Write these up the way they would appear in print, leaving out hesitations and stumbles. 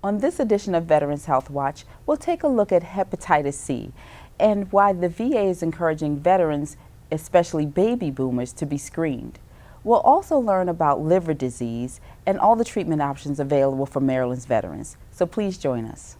On this edition of Veterans Health Watch, we'll take a look at hepatitis C and why the VA is encouraging veterans, especially baby boomers, to be screened. We'll also learn about liver disease and all the treatment options available for Maryland's veterans. So please join us.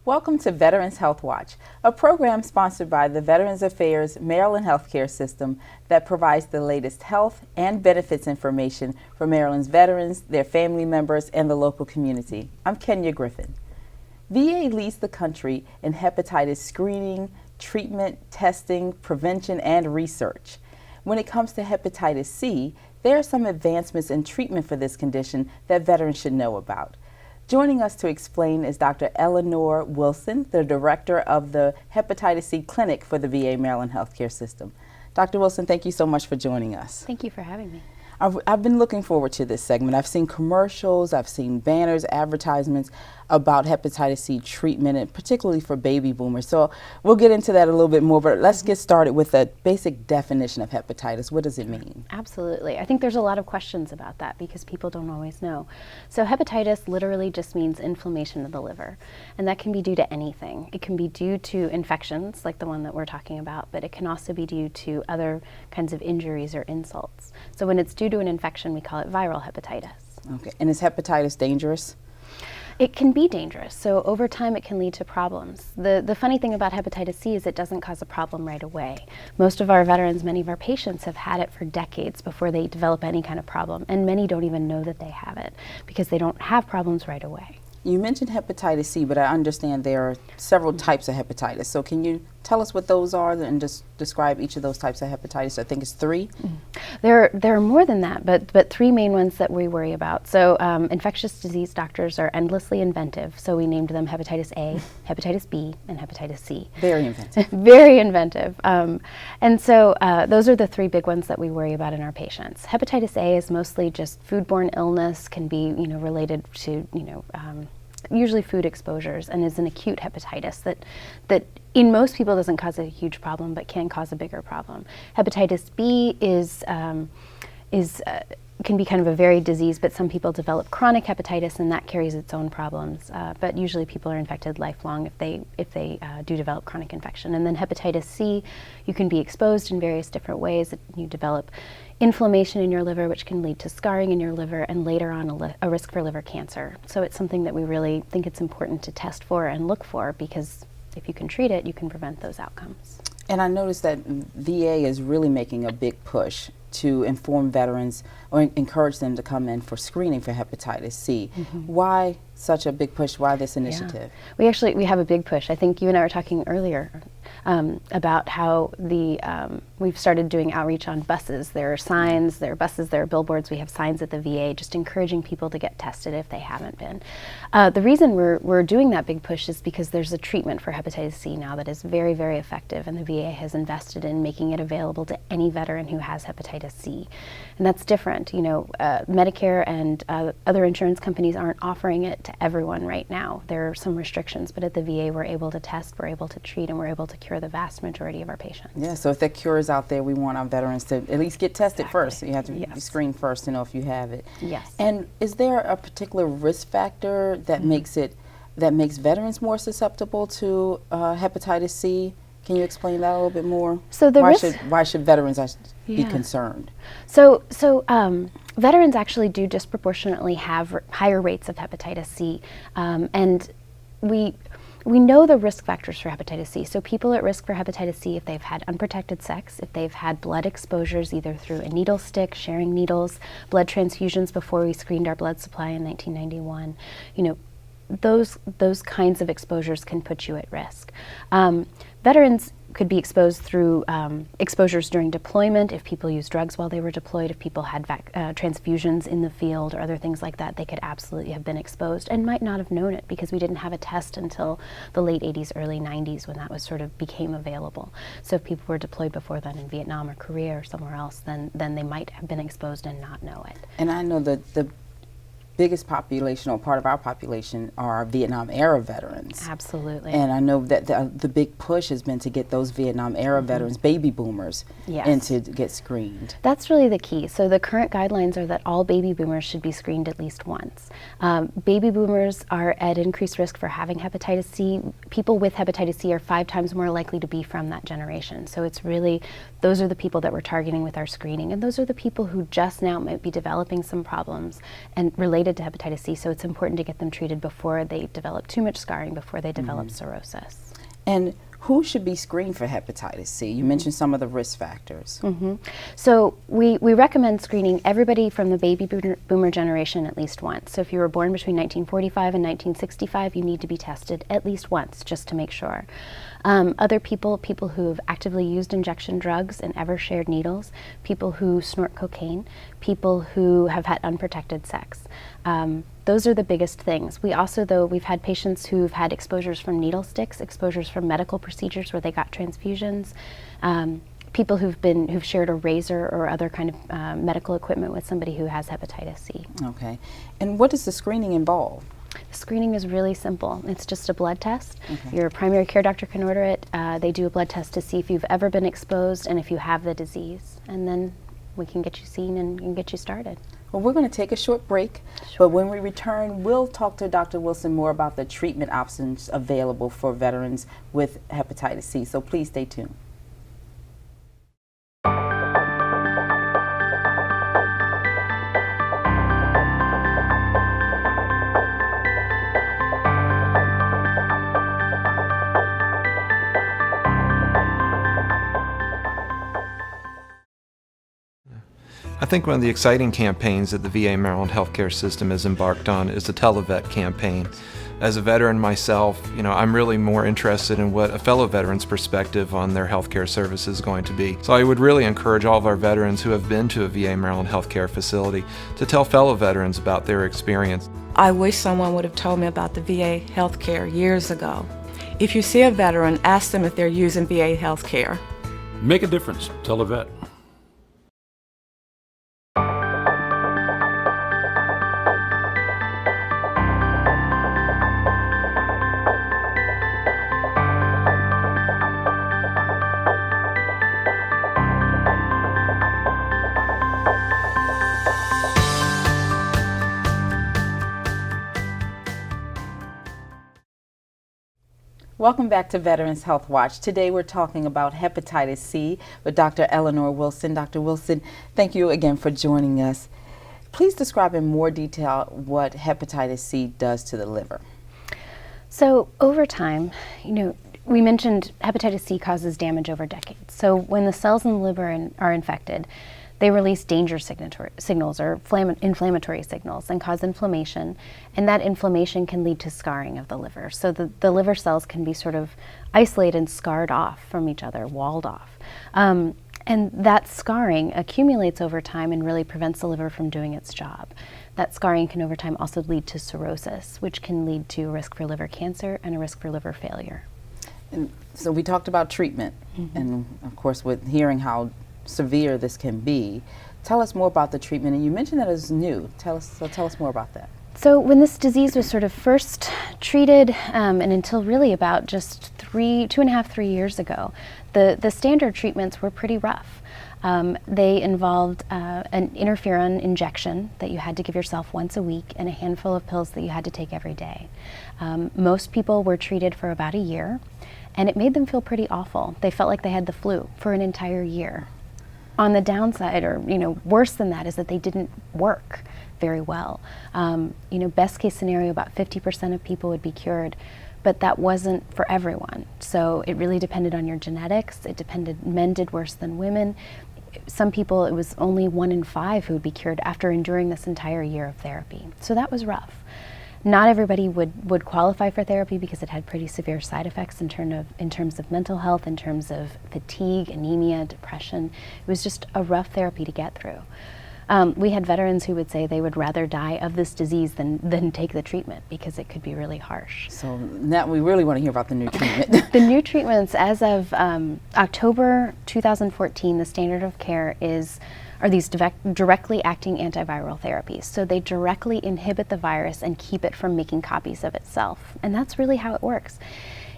Welcome to Veterans Health Watch, a program sponsored by the Veterans Affairs Maryland healthcare system that provides the latest health and benefits information for Maryland's veterans, their family members, and the local community. I'm Kenya Griffin. VA leads the country in hepatitis screening, treatment, testing, prevention, and research. When it comes to hepatitis C, there are some advancements in treatment for this condition that veterans should know about. Joining us to explain is Dr. Eleanor Wilson, the director of the Hepatitis C Clinic for the VA Maryland healthcare system. Dr. Wilson, thank you so much for joining us. Thank you for having me. I've been looking forward to this segment. I've seen commercials, I've seen banners, advertisements about hepatitis C treatment, and particularly for baby boomers. So we'll get into that a little bit more, but let's get started with a basic definition of hepatitis. What does it mean? Absolutely. I think there's a lot of questions about that because people don't always know. So hepatitis literally just means inflammation of the liver, and that can be due to anything. It can be due to infections like the one that we're talking about, but it can also be due to other kinds of injuries or insults. So when it's due to an infection, we call it viral hepatitis. Okay, and is hepatitis dangerous? It can be dangerous, so over time it can lead to problems. The funny thing about hepatitis C is it doesn't cause a problem right away. Most of our veterans, many of our patients have had it for decades before they develop any kind of problem, and many don't even know that they have it because they don't have problems right away. You mentioned hepatitis C, but I understand there are several types of hepatitis. So can you tell us what those are and just describe each of those types of hepatitis? I think it's 3. There are more than that, but 3 main ones that we worry about. So infectious disease doctors are endlessly inventive. So we named them hepatitis A, hepatitis B, and hepatitis C. Very inventive. Very inventive. And so those are the 3 big ones that we worry about in our patients. Hepatitis A is mostly just foodborne illness, can be related to usually food exposures, and is an acute hepatitis that in most people doesn't cause a huge problem but can cause a bigger problem. Hepatitis B can be kind of a varied disease, but some people develop chronic hepatitis, and that carries its own problems. But usually people are infected lifelong if they do develop chronic infection. And then hepatitis C, you can be exposed in various different ways. You develop inflammation in your liver, which can lead to scarring in your liver, and later on a risk for liver cancer. So it's something that we really think it's important to test for and look for, because if you can treat it, you can prevent those outcomes. And I noticed that VA is really making a big push to inform veterans or encourage them to come in for screening for hepatitis C. Why such a big push? Why this initiative? Yeah. We have a big push. I think you and I were talking earlier about how we've started doing outreach on buses. There are signs, there are buses, there are billboards. We have signs at the VA just encouraging people to get tested if they haven't been. The reason we're doing that big push is because there's a treatment for hepatitis C now that is very, very effective, and the VA has invested in making it available to any veteran who has hepatitis C. And that's different. Medicare and other insurance companies aren't offering it to everyone right now. There are some restrictions, but at the VA we're able to test, we're able to treat, and we're able to cure the vast majority of our patients. Yeah, so if there are cures out there, we want our veterans to at least get tested first. So you have to be screened first to know if you have it. Yes. And is there a particular risk factor that makes veterans more susceptible to hepatitis C? Can you explain that a little bit more? So why should veterans be concerned? So veterans actually do disproportionately have higher rates of hepatitis C, and we know the risk factors for hepatitis C. So people at risk for hepatitis C if they've had unprotected sex, if they've had blood exposures either through a needle stick, sharing needles, blood transfusions before we screened our blood supply in 1991, those kinds of exposures can put you at risk. Veterans could be exposed through exposures during deployment. If people used drugs while they were deployed, if people had transfusions in the field or other things like that, they could absolutely have been exposed and might not have known it because we didn't have a test until the late 80s, early 90s when that was sort of became available. So if people were deployed before then in Vietnam or Korea or somewhere else, then they might have been exposed and not know it. And I know that the biggest population, or part of our population, are Vietnam era veterans. Absolutely. And I know that the big push has been to get those Vietnam era veterans, baby boomers, Yes. in to get screened. That's really the key. So the current guidelines are that all baby boomers should be screened at least once. Baby boomers are at increased risk for having hepatitis C. People with hepatitis C are 5 times more likely to be from that generation. So it's really, those are the people that we're targeting with our screening. And those are the people who just now might be developing some problems and related to hepatitis C. So it's important to get them treated before they develop too much scarring, before they develop cirrhosis. And who should be screened for hepatitis C? You mentioned some of the risk factors. So we recommend screening everybody from the baby boomer generation at least once. So if you were born between 1945 and 1965, you need to be tested at least once just to make sure. Other people who have actively used injection drugs and ever shared needles, people who snort cocaine, people who have had unprotected sex. Those are the biggest things. We also, though, we've had patients who've had exposures from needle sticks, exposures from medical procedures where they got transfusions, people who've shared a razor or other kind of medical equipment with somebody who has hepatitis C. Okay. And what does the screening involve? The screening is really simple. It's just a blood test. Your primary care doctor can order it. They do a blood test to see if you've ever been exposed and if you have the disease. And then we can get you seen and get you started. Well, we're going to take a short break, but when we return, we'll talk to Dr. Wilson more about the treatment options available for veterans with hepatitis C. So please stay tuned. I think one of the exciting campaigns that the VA Maryland healthcare system has embarked on is the TeleVet campaign. As a veteran myself, I'm really more interested in what a fellow veteran's perspective on their healthcare service is going to be. So I would really encourage all of our veterans who have been to a VA Maryland healthcare facility to tell fellow veterans about their experience. I wish someone would have told me about the VA healthcare years ago. If you see a veteran, ask them if they're using VA healthcare. Make a difference. Tell a vet. Welcome back to Veterans Health Watch. Today we're talking about hepatitis C with Dr. Eleanor Wilson. Dr. Wilson, thank you again for joining us. Please describe in more detail what hepatitis C does to the liver. So over time, we mentioned hepatitis C causes damage over decades. So when the cells in the liver are infected, they release danger signals or inflammatory signals and cause inflammation, and that inflammation can lead to scarring of the liver. So the liver cells can be sort of isolated and scarred off from each other, walled off. And that scarring accumulates over time and really prevents the liver from doing its job. That scarring can over time also lead to cirrhosis, which can lead to a risk for liver cancer and a risk for liver failure. And so we talked about treatment, and of course with hearing how severe this can be. Tell us more about the treatment, and you mentioned that it's new. Tell us more about that. So when this disease was sort of first treated, and until really about just 2.5, 3 years ago, the standard treatments were pretty rough. They involved an interferon injection that you had to give yourself once a week and a handful of pills that you had to take every day. Most people were treated for about a year, and it made them feel pretty awful. They felt like they had the flu for an entire year. On the downside, or worse than that, is that they didn't work very well. Best case scenario, about 50% of people would be cured, but that wasn't for everyone. So it really depended on your genetics. Men did worse than women. Some people, it was only 1 in 5 who would be cured after enduring this entire year of therapy. So that was rough. Not everybody would qualify for therapy because it had pretty severe side effects in terms of mental health, in terms of fatigue, anemia, depression. It was just a rough therapy to get through. We had veterans who would say they would rather die of this disease than take the treatment because it could be really harsh. So now we really want to hear about the new treatment. The new treatments, as of October 2014, the standard of care are these directly acting antiviral therapies. So they directly inhibit the virus and keep it from making copies of itself. And that's really how it works.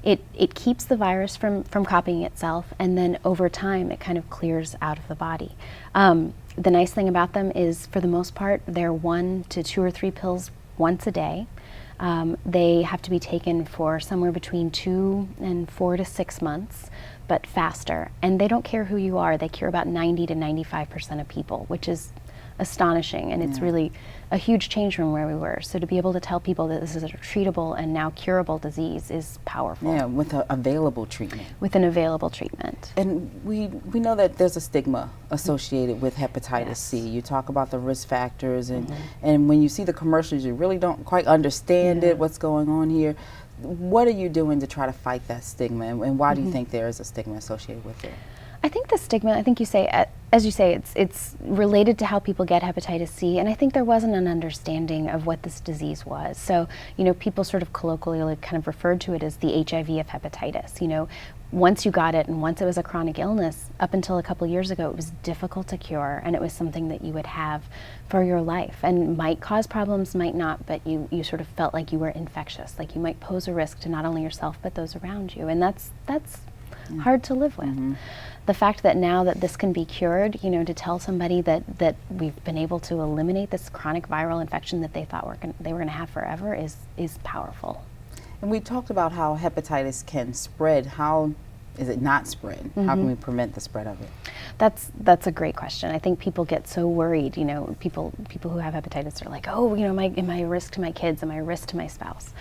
It keeps the virus from copying itself, and then over time it kind of clears out of the body. The nice thing about them is, for the most part, they're 1 to 2 or 3 pills once a day. They have to be taken for somewhere between 2 and 4 to 6 months, but faster. And they don't care who you are. They cure about 90 to 95% of people, which is astonishing, and it's really a huge change from where we were. So to be able to tell people that this is a treatable and now curable disease is powerful. Yeah, with an available treatment. With an available treatment. And we know that there's a stigma associated with hepatitis C. You talk about the risk factors, and when you see the commercials, you really don't quite understand it, what's going on here. What are you doing to try to fight that stigma, and why do you think there is a stigma associated with it? I think the stigma, I think you say, as you say, it's related to how people get hepatitis C, and I think there wasn't an understanding of what this disease was. So, people sort of colloquially kind of referred to it as the HIV of hepatitis. Once you got it and once it was a chronic illness, up until a couple years ago, it was difficult to cure, and it was something that you would have for your life and might cause problems, might not, but you sort of felt like you were infectious, like you might pose a risk to not only yourself but those around you, and that's hard to live with. The fact that now that this can be cured, to tell somebody that we've been able to eliminate this chronic viral infection that they thought they were going to have forever is powerful. And we talked about how hepatitis can spread. How is it not spread? How can we prevent the spread of it? That's a great question. I think people get so worried. People who have hepatitis are like, oh, am I a risk to my kids? Am I a risk to my spouse?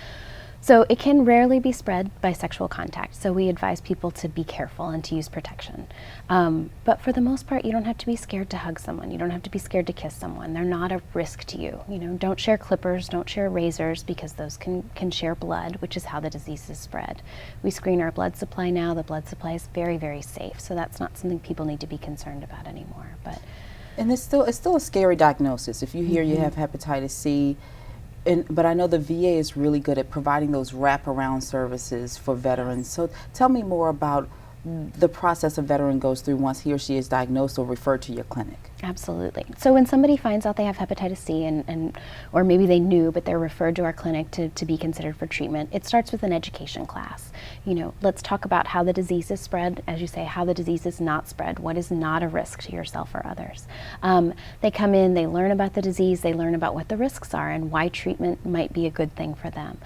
So it can rarely be spread by sexual contact, so we advise people to be careful and to use protection. But for the most part, you don't have to be scared to hug someone. You don't have to be scared to kiss someone. They're not a risk to you. Don't share clippers, don't share razors, because those can share blood, which is how the disease is spread. We screen our blood supply now. The blood supply is very, very safe, so that's not something people need to be concerned about anymore. And it's still a scary diagnosis. If you hear you have hepatitis C, but I know the VA is really good at providing those wraparound services for veterans. So tell me more about the process a veteran goes through once he or she is diagnosed or referred to your clinic. Absolutely. So when somebody finds out they have hepatitis C, or maybe they knew, but they're referred to our clinic to be considered for treatment, it starts with an education class. Let's talk about how the disease is spread, as you say, how the disease is not spread, what is not a risk to yourself or others. They come in, they learn about the disease, they learn about what the risks are and why treatment might be a good thing for them.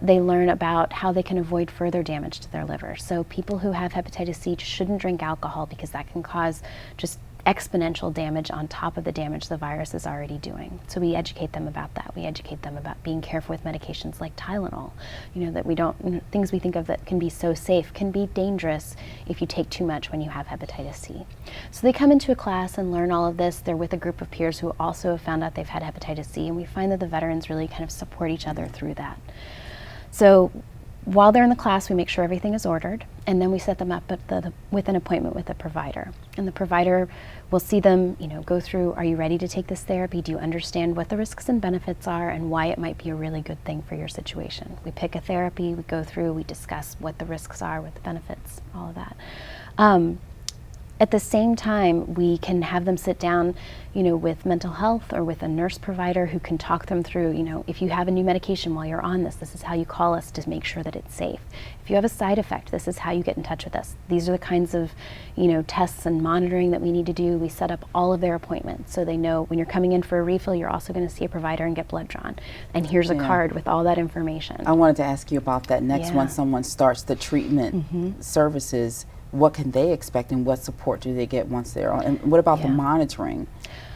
They learn about how they can avoid further damage to their liver. So people who have hepatitis C shouldn't drink alcohol because that can cause just exponential damage on top of the damage the virus is already doing. So we educate them about that. We educate them about being careful with medications like Tylenol. That we don't, things we think of that can be so safe can be dangerous if you take too much when you have hepatitis C. So they come into a class and learn all of this. They're with a group of peers who also have found out they've had hepatitis C, and we find that the veterans really kind of support each other through that. So while they're in the class, we make sure everything is ordered, and then we set them up with an appointment with a provider. And the provider will see them, go through, are you ready to take this therapy? Do you understand what the risks and benefits are and why it might be a really good thing for your situation? We pick a therapy, we go through, we discuss what the risks are, what the benefits, all of that. At the same time, we can have them sit down, with mental health or with a nurse provider who can talk them through, if you have a new medication while you're on this is how you call us to make sure that it's safe. If you have a side effect, this is how you get in touch with us. These are the kinds of, tests and monitoring that we need to do. We set up all of their appointments so they know when you're coming in for a refill, you're also going to see a provider and get blood drawn. And here's a card with all that information. I wanted to ask you about that next. Once someone starts the treatment services, what can they expect and what support do they get once they're on? And what about the monitoring?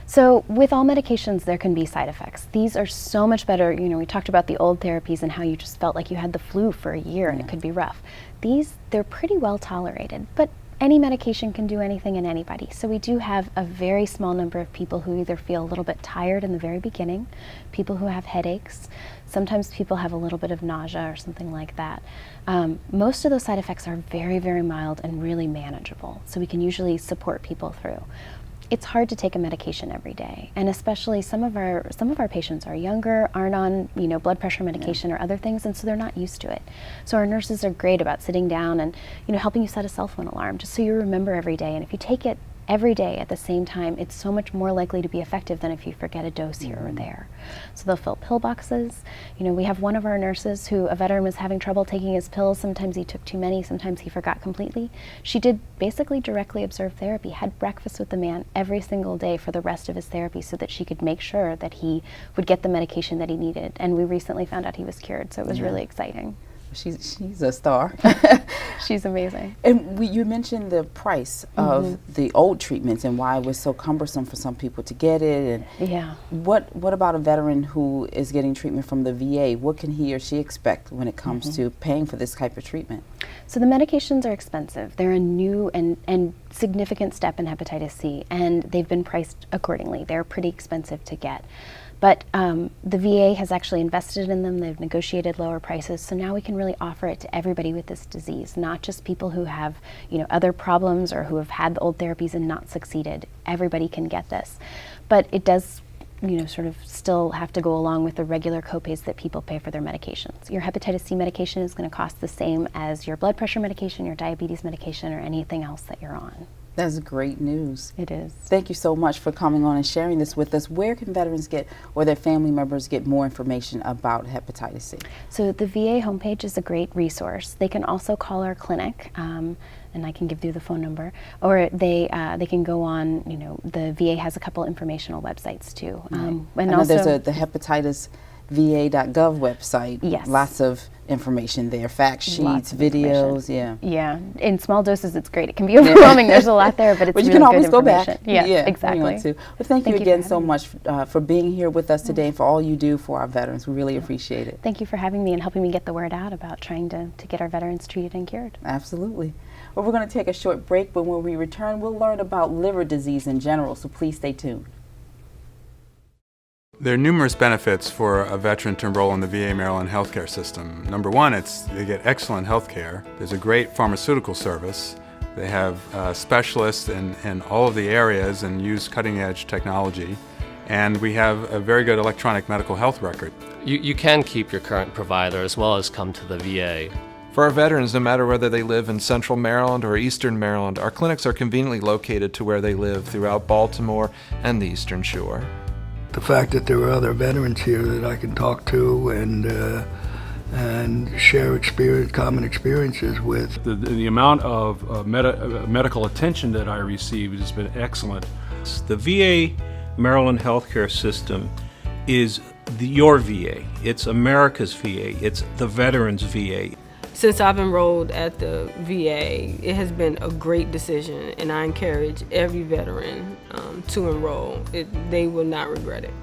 So with all medications, there can be side effects. These are so much better. We talked about the old therapies and how you just felt like you had the flu for a year and it could be rough. They're pretty well tolerated, but Any medication can do anything in anybody. So we do have a very small number of people who either feel a little bit tired in the very beginning, people who have headaches, sometimes people have a little bit of nausea or something like that. Most of those side effects are very, very mild and really manageable, so we can usually support people through. It's hard to take a medication every day, and especially some of our patients are younger, aren't on blood pressure medication or other things, and so they're not used to it. So our nurses are great about sitting down and helping you set a cell phone alarm just so you remember every day. And if you take it every day at the same time, it's so much more likely to be effective than if you forget a dose here or there. So they'll fill pill boxes. We have one of our nurses who, a veteran, was having trouble taking his pills. Sometimes he took too many, sometimes he forgot completely. She did basically directly observed therapy, had breakfast with the man every single day for the rest of his therapy so that she could make sure that he would get the medication that he needed. And we recently found out he was cured, so it was really exciting. She's a star. She's amazing. And you mentioned the price of the old treatments and why it was so cumbersome for some people to get it. And yeah. What about a veteran who is getting treatment from the VA? What can he or she expect when it comes to paying for this type of treatment? So the medications are expensive. They're a new and significant step in hepatitis C, and they've been priced accordingly. They're pretty expensive to get. But the VA has actually invested in them. They've negotiated lower prices, so now we can really offer it to everybody with this disease, not just people who have other problems or who have had the old therapies and not succeeded. Everybody can get this. But it does sort of still have to go along with the regular copays that people pay for their medications. Your hepatitis C medication is going to cost the same as your blood pressure medication, your diabetes medication, or anything else that you're on. That's great news. It is. Thank you so much for coming on and sharing this with us. Where can veterans get, or their family members get, more information about hepatitis C? So the VA homepage is a great resource. They can also call our clinic, and I can give you the phone number, or they can go on. The VA has a couple informational websites too. And I know also there's the Hepatitis.va.gov website. Yes. Lots of information there, fact sheets, videos. Yeah. In small doses, it's great. It can be overwhelming. There's a lot there, but it's but you really can always good go back. Yeah, exactly. You want to. Well, thank you again so much for being here with us today and for all you do for our veterans. We really appreciate it. Thank you for having me and helping me get the word out about trying to get our veterans treated and cured. Absolutely. Well, we're going to take a short break, but when we return, we'll learn about liver disease in general, so please stay tuned. There are numerous benefits for a veteran to enroll in the VA Maryland healthcare system. Number one, they get excellent health care. There's a great pharmaceutical service. They have specialists in all of the areas and use cutting-edge technology. And we have a very good electronic medical health record. You can keep your current provider as well as come to the VA. For our veterans, no matter whether they live in Central Maryland or Eastern Maryland, our clinics are conveniently located to where they live throughout Baltimore and the Eastern Shore. The fact that there are other veterans here that I can talk to and share common experiences with. The amount of medical attention that I received has been excellent. The VA Maryland healthcare system is your VA. It's America's VA. It's the veterans' VA. Since I've enrolled at the VA, it has been a great decision, and I encourage every veteran to enroll. They will not regret it.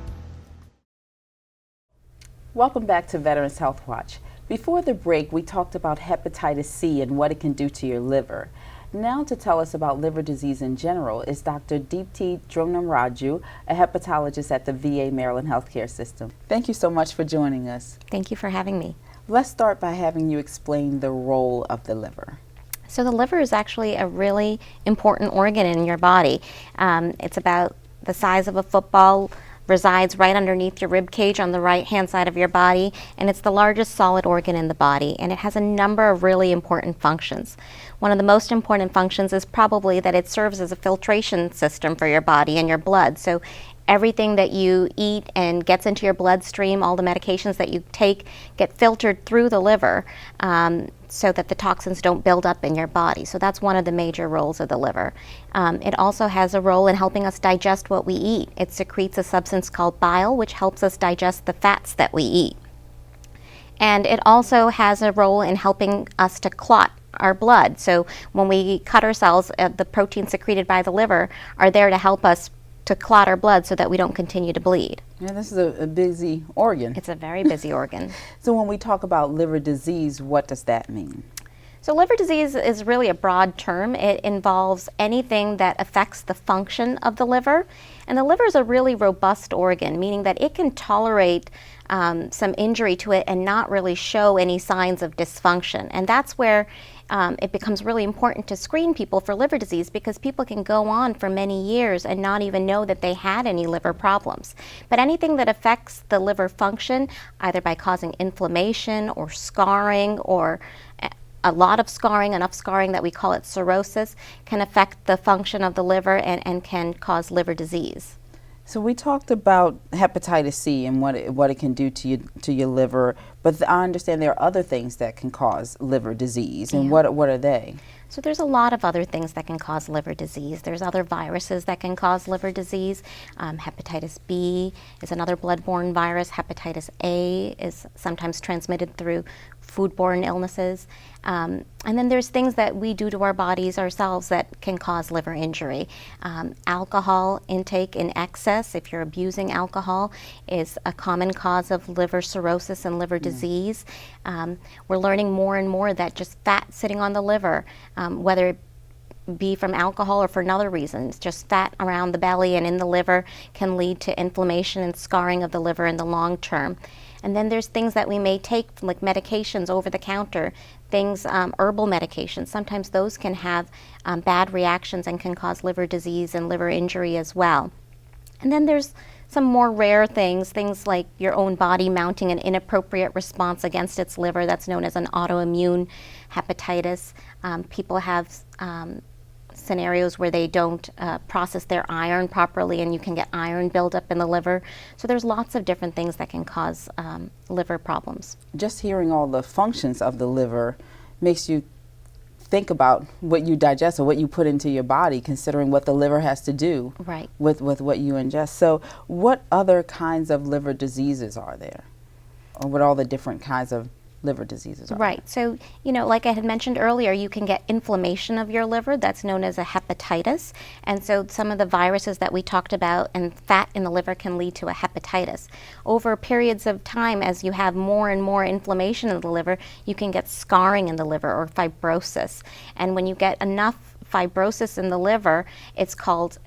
Welcome back to Veterans Health Watch. Before the break, we talked about hepatitis C and what it can do to your liver. Now to tell us about liver disease in general is Dr. Deepti Dronamraju, a hepatologist at the VA Maryland Healthcare System. Thank you so much for joining us. Thank you for having me. Let's start by having you explain the role of the liver. So the liver is actually a really important organ in your body. It's about the size of a football, resides right underneath your rib cage on the right-hand side of your body, and it's the largest solid organ in the body, and it has a number of really important functions. One of the most important functions is probably that it serves as a filtration system for your body and your blood. So everything that you eat and gets into your bloodstream, all the medications that you take, get filtered through the liver so that the toxins don't build up in your body. So that's one of the major roles of the liver. It also has a role in helping us digest what we eat. It secretes a substance called bile, which helps us digest the fats that we eat. And it also has a role in helping us to clot our blood. So when we cut ourselves, the proteins secreted by the liver are there to help us to clot our blood so that we don't continue to bleed. Yeah, this is a busy organ. It's a very busy organ. So when we talk about liver disease, what does that mean? So liver disease is really a broad term. It involves anything that affects the function of the liver. And the liver is a really robust organ, meaning that it can tolerate some injury to it and not really show any signs of dysfunction. And that's where it becomes really important to screen people for liver disease, because people can go on for many years and not even know that they had any liver problems. But anything that affects the liver function, either by causing inflammation or scarring or a lot of scarring, enough scarring that we call it cirrhosis, can affect the function of the liver and can cause liver disease. So we talked about hepatitis C and what it can do to your liver, but I understand there are other things that can cause liver disease, and what are they? So there's a lot of other things that can cause liver disease. There's other viruses that can cause liver disease. Hepatitis B is another bloodborne virus. Hepatitis A is sometimes transmitted through foodborne illnesses. And then there's things that we do to our bodies ourselves that can cause liver injury. Alcohol intake in excess, if you're abusing alcohol, is a common cause of liver cirrhosis and liver disease. We're learning more and more that just fat sitting on the liver, whether it be from alcohol or for another reasons, just fat around the belly and in the liver can lead to inflammation and scarring of the liver in the long term. And then there's things that we may take, like medications over the counter, things, herbal medications. Sometimes those can have bad reactions and can cause liver disease and liver injury as well. And then there's some more rare things like your own body mounting an inappropriate response against its liver. That's known as an autoimmune hepatitis. People have scenarios where they don't process their iron properly, and you can get iron buildup in the liver. So there's lots of different things that can cause liver problems. Just hearing all the functions of the liver makes you think about what you digest or what you put into your body, considering what the liver has to do with what you ingest. So what other kinds of liver diseases are there? Or what all the different kinds of liver diseases are? Right. So, like I had mentioned earlier, you can get inflammation of your liver. That's known as a hepatitis. And so some of the viruses that we talked about and fat in the liver can lead to a hepatitis. Over periods of time, as you have more and more inflammation in the liver, you can get scarring in the liver or fibrosis. And when you get enough fibrosis in the liver, it's called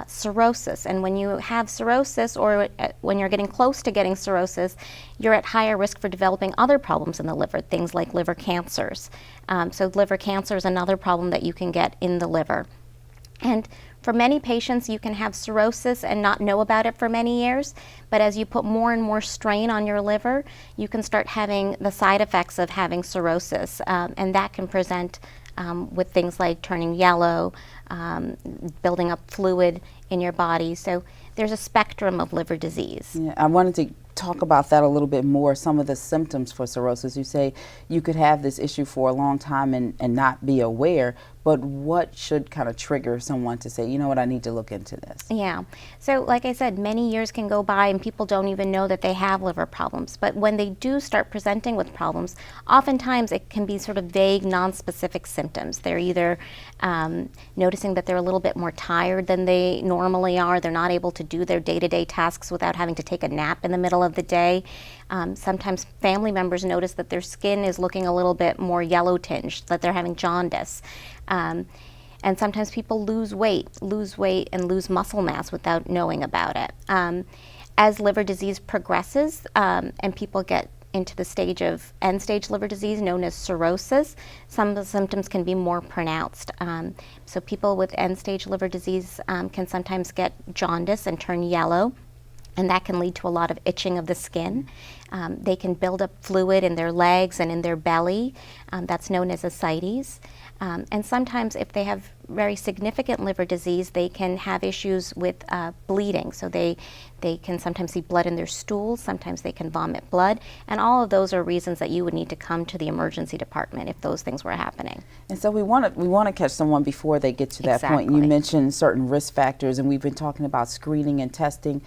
cirrhosis. And when you have cirrhosis, or when you're getting close to getting cirrhosis, you're at higher risk for developing other problems in the liver, things like liver cancers. So liver cancer is another problem that you can get in the liver. And for many patients, you can have cirrhosis and not know about it for many years, but as you put more and more strain on your liver, you can start having the side effects of having cirrhosis, and that can present with things like turning yellow, building up fluid in your body. So there's a spectrum of liver disease. Yeah, I wanted to talk about that a little bit more, some of the symptoms for cirrhosis. You say you could have this issue for a long time and not be aware, but what should kind of trigger someone to say, you know what, I need to look into this? Yeah. So like I said, many years can go by and people don't even know that they have liver problems. But when they do start presenting with problems, oftentimes it can be sort of vague, non-specific symptoms. They're either noticing that they're a little bit more tired than they normally are. They're not able to do their day-to-day tasks without having to take a nap in the middle of the day. Sometimes family members notice that their skin is looking a little bit more yellow tinged, that they're having jaundice. And sometimes people lose weight and lose muscle mass without knowing about it. As liver disease progresses and people get into the stage of end-stage liver disease known as cirrhosis, some of the symptoms can be more pronounced. So people with end-stage liver disease can sometimes get jaundice and turn yellow, and that can lead to a lot of itching of the skin. They can build up fluid in their legs and in their belly. That's known as ascites. And sometimes if they have very significant liver disease, they can have issues with bleeding. So they can sometimes see blood in their stools, sometimes they can vomit blood, and all of those are reasons that you would need to come to the emergency department if those things were happening. And so we want to catch someone before they get to that point. You mentioned certain risk factors, and we've been talking about screening and testing.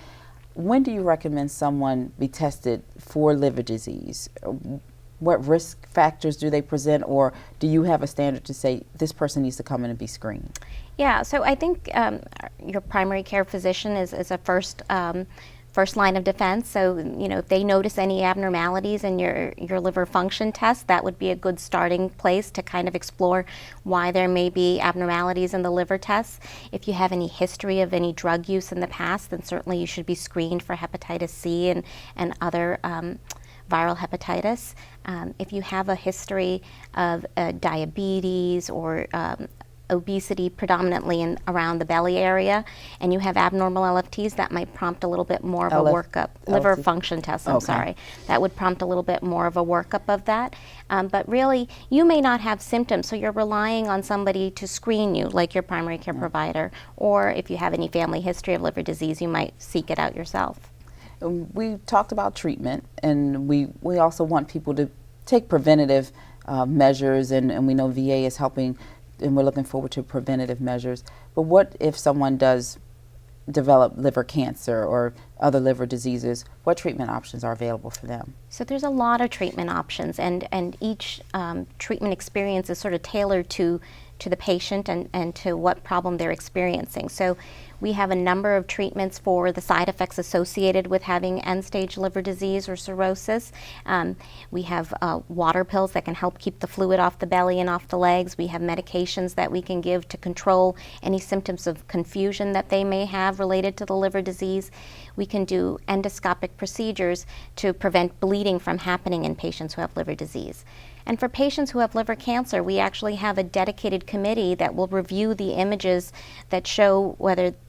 When do you recommend someone be tested for liver disease? What risk factors do they present, or do you have a standard to say this person needs to come in and be screened? Yeah, so I think your primary care physician is a first first line of defense. So, if they notice any abnormalities in your liver function test, that would be a good starting place to kind of explore why there may be abnormalities in the liver tests. If you have any history of any drug use in the past, then certainly you should be screened for hepatitis C and other viral hepatitis. If you have a history of diabetes or obesity predominantly around the belly area, and you have abnormal LFTs, that might prompt a little bit more of a workup. Liver function test, I'm sorry. That would prompt a little bit more of a workup of that. But really, you may not have symptoms, so you're relying on somebody to screen you, like your primary care provider, or if you have any family history of liver disease, you might seek it out yourself. We talked about treatment, and we also want people to take preventative measures, and we know VA is helping, and we're looking forward to preventative measures. But what if someone does develop liver cancer or other liver diseases? What treatment options are available for them? So there's a lot of treatment options, and each treatment experience is sort of tailored to the patient and to what problem they're experiencing. So we have a number of treatments for the side effects associated with having end-stage liver disease or cirrhosis. We have water pills that can help keep the fluid off the belly and off the legs. We have medications that we can give to control any symptoms of confusion that they may have related to the liver disease. We can do endoscopic procedures to prevent bleeding from happening in patients who have liver disease. And for patients who have liver cancer, we actually have a dedicated committee that will review the images that show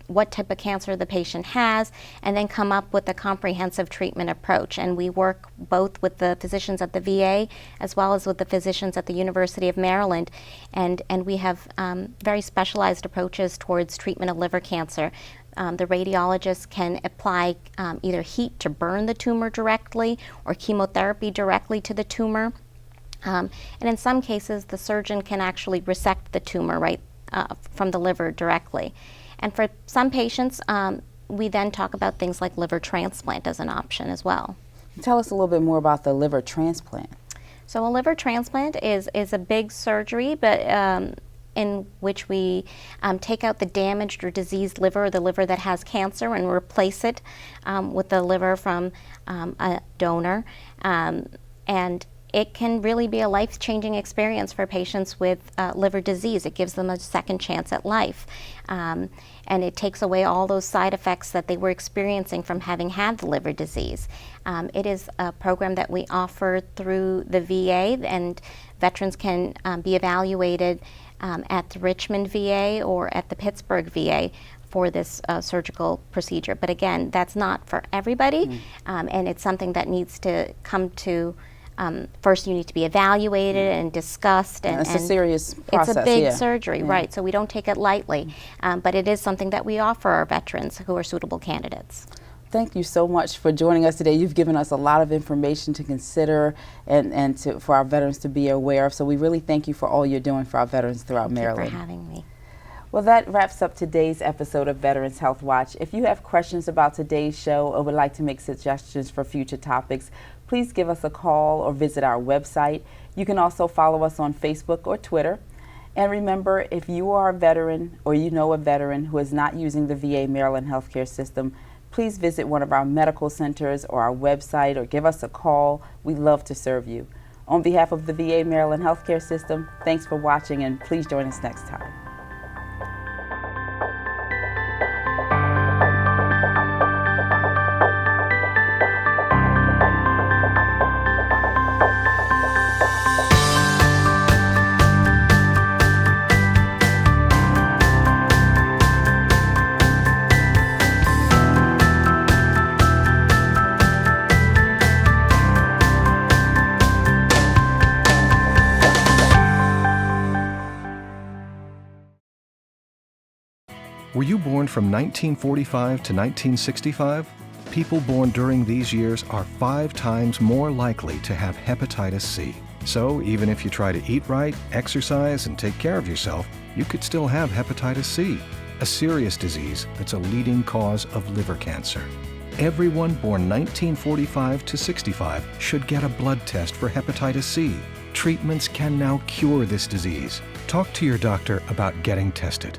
what type of cancer the patient has, and then come up with a comprehensive treatment approach. And we work both with the physicians at the VA as well as with the physicians at the University of Maryland. And we have very specialized approaches towards treatment of liver cancer. The radiologist can apply either heat to burn the tumor directly or chemotherapy directly to the tumor. And in some cases, the surgeon can actually resect the tumor right from the liver directly. And for some patients, we then talk about things like liver transplant as an option as well. Tell us a little bit more about the liver transplant. So a liver transplant is a big surgery, but in which we take out the damaged or diseased liver, or the liver that has cancer, and replace it with the liver from a donor. And it can really be a life-changing experience for patients with liver disease. It gives them a second chance at life. And it takes away all those side effects that they were experiencing from having had the liver disease. It is a program that we offer through the VA, and veterans can be evaluated at the Richmond VA or at the Pittsburgh VA for this surgical procedure. But again, that's not for everybody, and it's something that needs to come to first. You need to be evaluated and discussed, and it's a serious process. It's a big surgery, right? So we don't take it lightly, but it is something that we offer our veterans who are suitable candidates. Thank you so much for joining us today. You've given us a lot of information to consider and for our veterans to be aware of. So we really thank you for all you're doing for our veterans throughout Maryland. Thank you for having me. Well, that wraps up today's episode of Veterans Health Watch. If you have questions about today's show or would like to make suggestions for future topics, please give us a call or visit our website. You can also follow us on Facebook or Twitter. And remember, if you are a veteran or you know a veteran who is not using the VA Maryland healthcare system, please visit one of our medical centers or our website or give us a call. We'd love to serve you. On behalf of the VA Maryland healthcare system, thanks for watching, and please join us next time. Were you born from 1945 to 1965? People born during these years are 5 times more likely to have hepatitis C. So even if you try to eat right, exercise, and take care of yourself, you could still have hepatitis C, a serious disease that's a leading cause of liver cancer. Everyone born 1945 to 65 should get a blood test for hepatitis C. Treatments can now cure this disease. Talk to your doctor about getting tested.